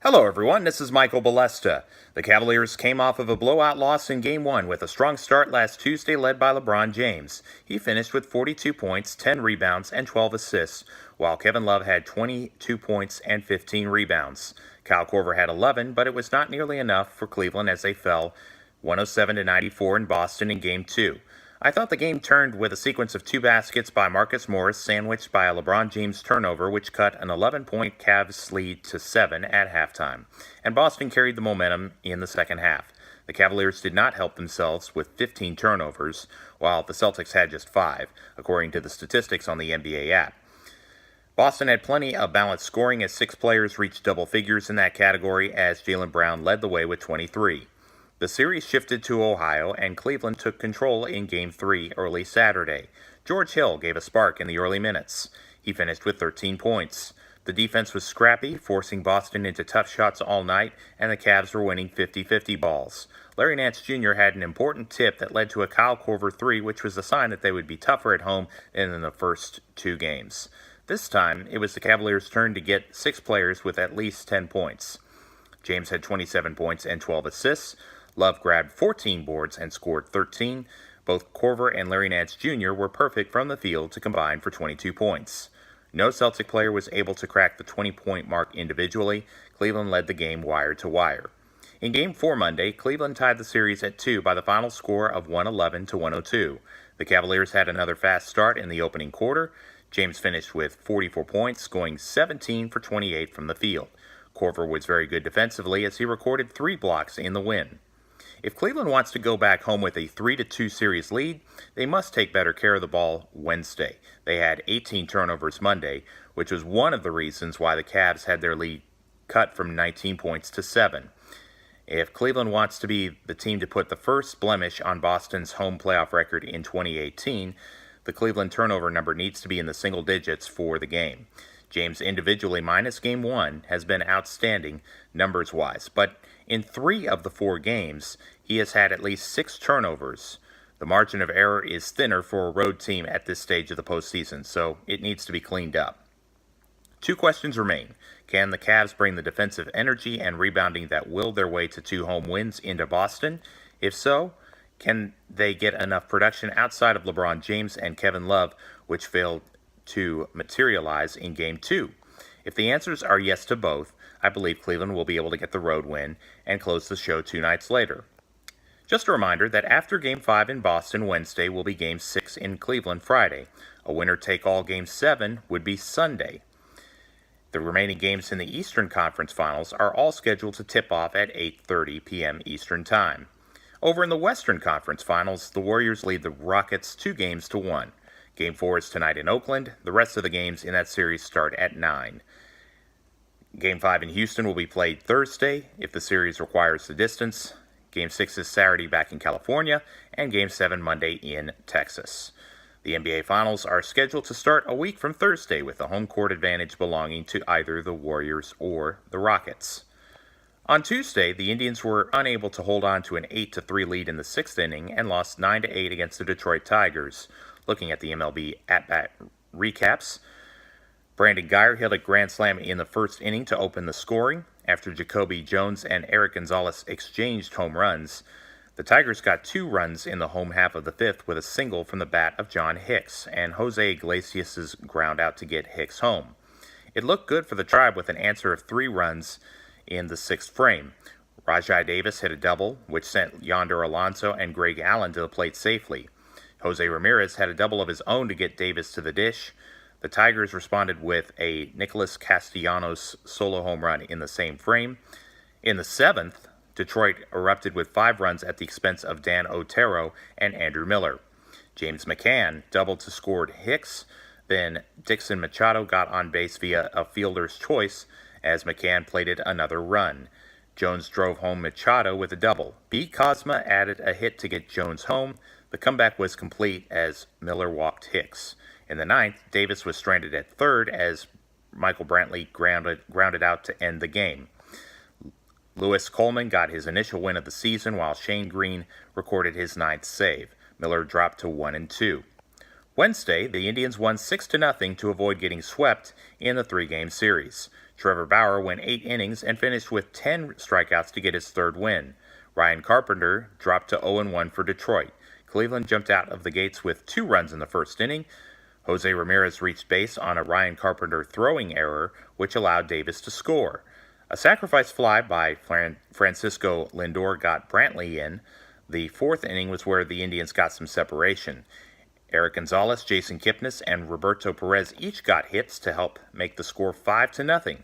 Hello everyone, this is Michael Balesta. The Cavaliers came off of a blowout loss in Game 1 with a strong start last Tuesday led by LeBron James. He finished with 42 points, 10 rebounds, and 12 assists, while Kevin Love had 22 points and 15 rebounds. Kyle Korver had 11, but it was not nearly enough for Cleveland as they fell 107-94 in Boston in Game 2. I thought the game turned with a sequence of two baskets by Marcus Morris sandwiched by a LeBron James turnover which cut an 11-point Cavs lead to 7 at halftime, and Boston carried the momentum in the second half. The Cavaliers did not help themselves with 15 turnovers, while the Celtics had just 5, according to the statistics on the NBA app. Boston had plenty of balanced scoring as 6 players reached double figures in that category as Jaylen Brown led the way with 23. The series shifted to Ohio, and Cleveland took control in Game 3 early Saturday. George Hill gave a spark in the early minutes. He finished with 13 points. The defense was scrappy, forcing Boston into tough shots all night, and the Cavs were winning 50-50 balls. Larry Nance Jr. had an important tip that led to a Kyle Korver 3, which was a sign that they would be tougher at home than in the first 2 games. This time, it was the Cavaliers' turn to get 6 players with at least 10 points. James had 27 points and 12 assists. Love grabbed 14 boards and scored 13. Both Korver and Larry Nance Jr. were perfect from the field to combine for 22 points. No Celtic player was able to crack the 20-point mark individually. Cleveland led the game wire to wire. In Game 4 Monday, Cleveland tied the series at 2 by the final score of 111-102. The Cavaliers had another fast start in the opening quarter. James finished with 44 points, going 17 for 28 from the field. Korver was very good defensively as he recorded 3 blocks in the win. If Cleveland wants to go back home with a 3-2 series lead, they must take better care of the ball Wednesday. They had 18 turnovers Monday, which was one of the reasons why the Cavs had their lead cut from 19 points to 7. If Cleveland wants to be the team to put the first blemish on Boston's home playoff record in 2018, the Cleveland turnover number needs to be in the single digits for the game. James individually minus Game 1 has been outstanding numbers-wise, but in 3 of the 4 games, he has had at least 6 turnovers. The margin of error is thinner for a road team at this stage of the postseason, so it needs to be cleaned up. 2 questions remain. Can the Cavs bring the defensive energy and rebounding that willed their way to 2 home wins into Boston? If so, can they get enough production outside of LeBron James and Kevin Love, which failed to materialize in Game 2? If the answers are yes to both, I believe Cleveland will be able to get the road win and close the show 2 nights later. Just a reminder that after Game 5 in Boston Wednesday will be Game 6 in Cleveland Friday. A winner-take-all Game 7 would be Sunday. The remaining games in the Eastern Conference Finals are all scheduled to tip off at 8:30 p.m. Eastern Time. Over in the Western Conference Finals, the Warriors lead the Rockets 2-1. Game 4 is tonight in Oakland. The rest of the games in that series start at 9. Game 5 in Houston will be played Thursday if the series requires the distance. Game 6 is Saturday back in California, and Game 7 Monday in Texas. The NBA Finals are scheduled to start a week from Thursday with the home court advantage belonging to either the Warriors or the Rockets. On Tuesday, the Indians were unable to hold on to an 8-3 lead in the 6th inning and lost 9-8 against the Detroit Tigers. Looking at the MLB at-bat recaps, Brandon Guyer hit a grand slam in the first inning to open the scoring. After Jacoby Jones and Eric Gonzalez exchanged home runs, the Tigers got 2 runs in the home half of the 5th with a single from the bat of John Hicks and Jose Iglesias' ground out to get Hicks home. It looked good for the Tribe with an answer of 3 runs in the 6th frame. Rajai Davis hit a double, which sent Yonder Alonso and Greg Allen to the plate safely. Jose Ramirez had a double of his own to get Davis to the dish. The Tigers responded with a Nicholas Castellanos solo home run in the same frame. In the 7th, Detroit erupted with 5 runs at the expense of Dan Otero and Andrew Miller. James McCann doubled to score Hicks. Then Dixon Machado got on base via a fielder's choice as McCann plated another run. Jones drove home Machado with a double. B. Cosma added a hit to get Jones home. The comeback was complete as Miller walked Hicks. In the 9th, Davis was stranded at third as Michael Brantley grounded out to end the game. Lewis Coleman got his initial win of the season while Shane Green recorded his 9th save. Miller dropped to 1-2. Wednesday, the Indians won 6-0 to avoid getting swept in the three-game series. Trevor Bauer went 8 innings and finished with 10 strikeouts to get his third win. Ryan Carpenter dropped to 0-1 for Detroit. Cleveland jumped out of the gates with 2 runs in the first inning. Jose Ramirez reached base on a Ryan Carpenter throwing error, which allowed Davis to score. A sacrifice fly by Francisco Lindor got Brantley in. The fourth inning was where the Indians got some separation. Eric Gonzalez, Jason Kipnis, and Roberto Perez each got hits to help make the score 5-0.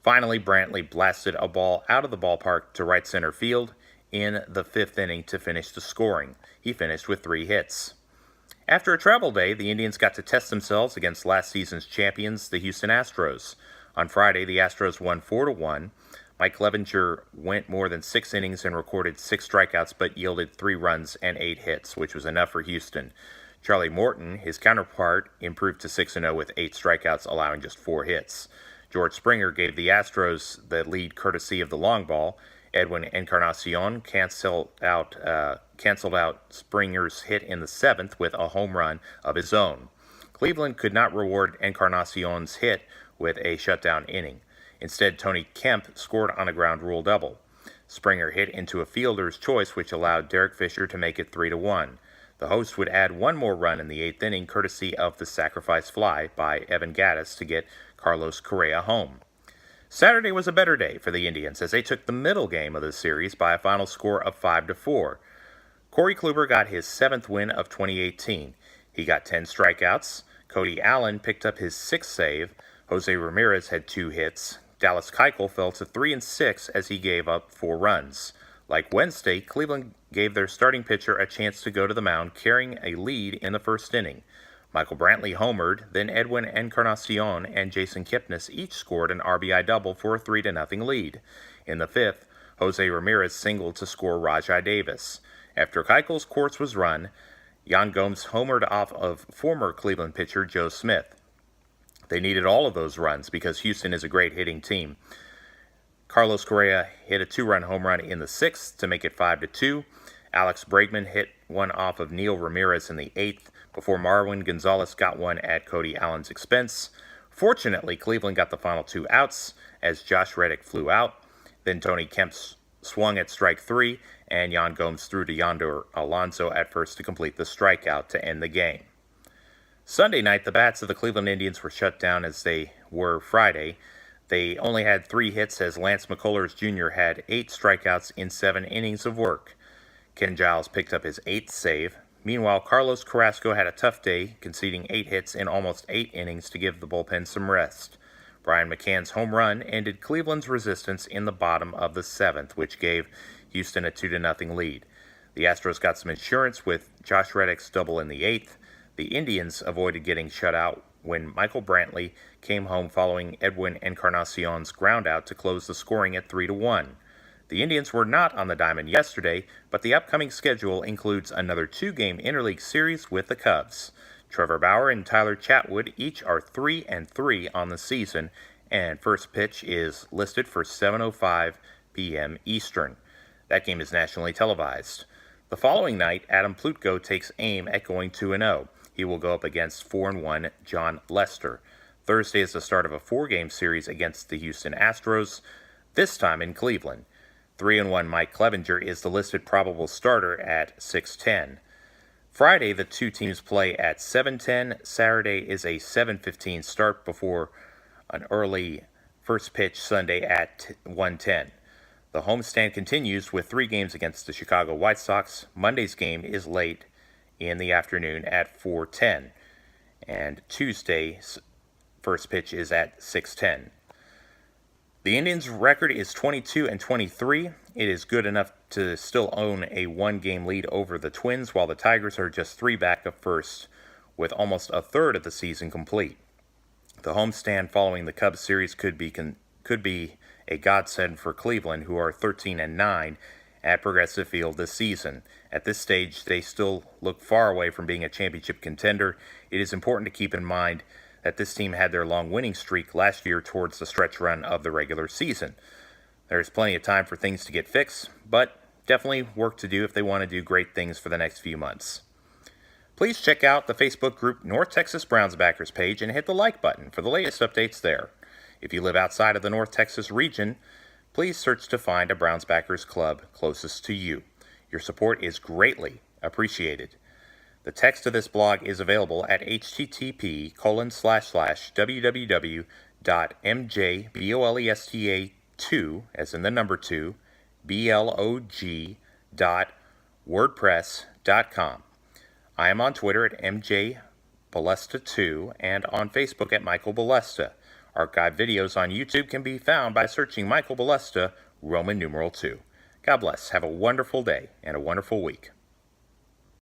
Finally, Brantley blasted a ball out of the ballpark to right center field in the fifth inning to finish the scoring. He finished with 3 hits. After a travel day, the Indians got to test themselves against last season's champions, the Houston Astros. On Friday, the Astros won 4-1. Mike Clevenger went more than 6 innings and recorded 6 strikeouts but yielded 3 runs and 8 hits, which was enough for Houston. Charlie Morton, his counterpart, improved to 6-0 with 8 strikeouts, allowing just 4 hits. George Springer gave the Astros the lead courtesy of the long ball. Edwin Encarnacion canceled out Springer's hit in the 7th with a home run of his own. Cleveland could not reward Encarnacion's hit with a shutdown inning. Instead, Tony Kemp scored on a ground rule double. Springer hit into a fielder's choice, which allowed Derek Fisher to make it 3-1. The host would add 1 more run in the 8th inning, courtesy of the sacrifice fly by Evan Gattis to get Carlos Correa home. Saturday was a better day for the Indians as they took the middle game of the series by a final score of 5-4. Corey Kluber got his 7th win of 2018. He got 10 strikeouts. Cody Allen picked up his 6th save. Jose Ramirez had 2 hits. Dallas Keuchel fell to 3-6 as he gave up 4 runs. Like Wednesday, Cleveland gave their starting pitcher a chance to go to the mound carrying a lead in the first inning. Michael Brantley homered, then Edwin Encarnacion and Jason Kipnis each scored an RBI double for a 3-0 lead. In the 5th, Jose Ramirez singled to score Rajai Davis. After Keuchel's course was run, Yan Gomes homered off of former Cleveland pitcher Joe Smith. They needed all of those runs because Houston is a great hitting team. Carlos Correa hit a 2-run home run in the 6th to make it 5-2. Alex Bregman hit one off of Neil Ramirez in the 8th before Marwin Gonzalez got one at Cody Allen's expense. Fortunately, Cleveland got the final 2 outs as Josh Reddick flew out. Then Tony Kemp swung at strike 3, and Yan Gomes threw to Yonder Alonso at first to complete the strikeout to end the game. Sunday night, the bats of the Cleveland Indians were shut down as they were Friday. They only had 3 hits as Lance McCullers Jr. had 8 strikeouts in 7 innings of work. Ken Giles picked up his 8th save. Meanwhile, Carlos Carrasco had a tough day, conceding 8 hits in almost 8 innings to give the bullpen some rest. Brian McCann's home run ended Cleveland's resistance in the bottom of the 7th, which gave Houston a 2-0 lead. The Astros got some insurance with Josh Reddick's double in the 8th. The Indians avoided getting shut out when Michael Brantley came home following Edwin Encarnacion's groundout to close the scoring at 3-1. The Indians were not on the diamond yesterday, but the upcoming schedule includes another 2-game interleague series with the Cubs. Trevor Bauer and Tyler Chatwood each are 3-3 on the season, and first pitch is listed for 7:05 p.m. Eastern. That game is nationally televised. The following night, Adam Plutko takes aim at going 2-0. He will go up against 4-1 John Lester. Thursday is the start of a 4-game series against the Houston Astros, this time in Cleveland. 3-1 Mike Clevenger is the listed probable starter at 6:10. Friday, the 2 teams play at 7:10. Saturday is a 7:15 start before an early first pitch Sunday at 1:10. The homestand continues with 3 games against the Chicago White Sox. Monday's game is late in the afternoon at 4:10, and Tuesday's first pitch is at 6:10. The Indians' record is 22-23. It is good enough to still own a 1-game lead over the Twins, while the Tigers are just 3 back of first, with almost a third of the season complete. The homestand following the Cubs series could be a godsend for Cleveland, who are 13-9 at Progressive Field this season. At this stage, they still look far away from being a championship contender. It is important to keep in mind that this team had their long winning streak last year towards the stretch run of the regular season. There's plenty of time for things to get fixed, but definitely work to do if they want to do great things for the next few months. Please check out the Facebook group North Texas Browns Backers page and hit the like button for the latest updates there. If you live outside of the North Texas region, please search to find a Browns Backers club closest to you. Your support is greatly appreciated. The text of this blog is available at http://www.mjbolesta2, as in the number 2, blog.wordpress.com. I am on Twitter at mjbolesta2 and on Facebook at Michael Bolesta. Archive videos on YouTube can be found by searching Michael Bolesta, Roman numeral 2. God bless. Have a wonderful day and a wonderful week.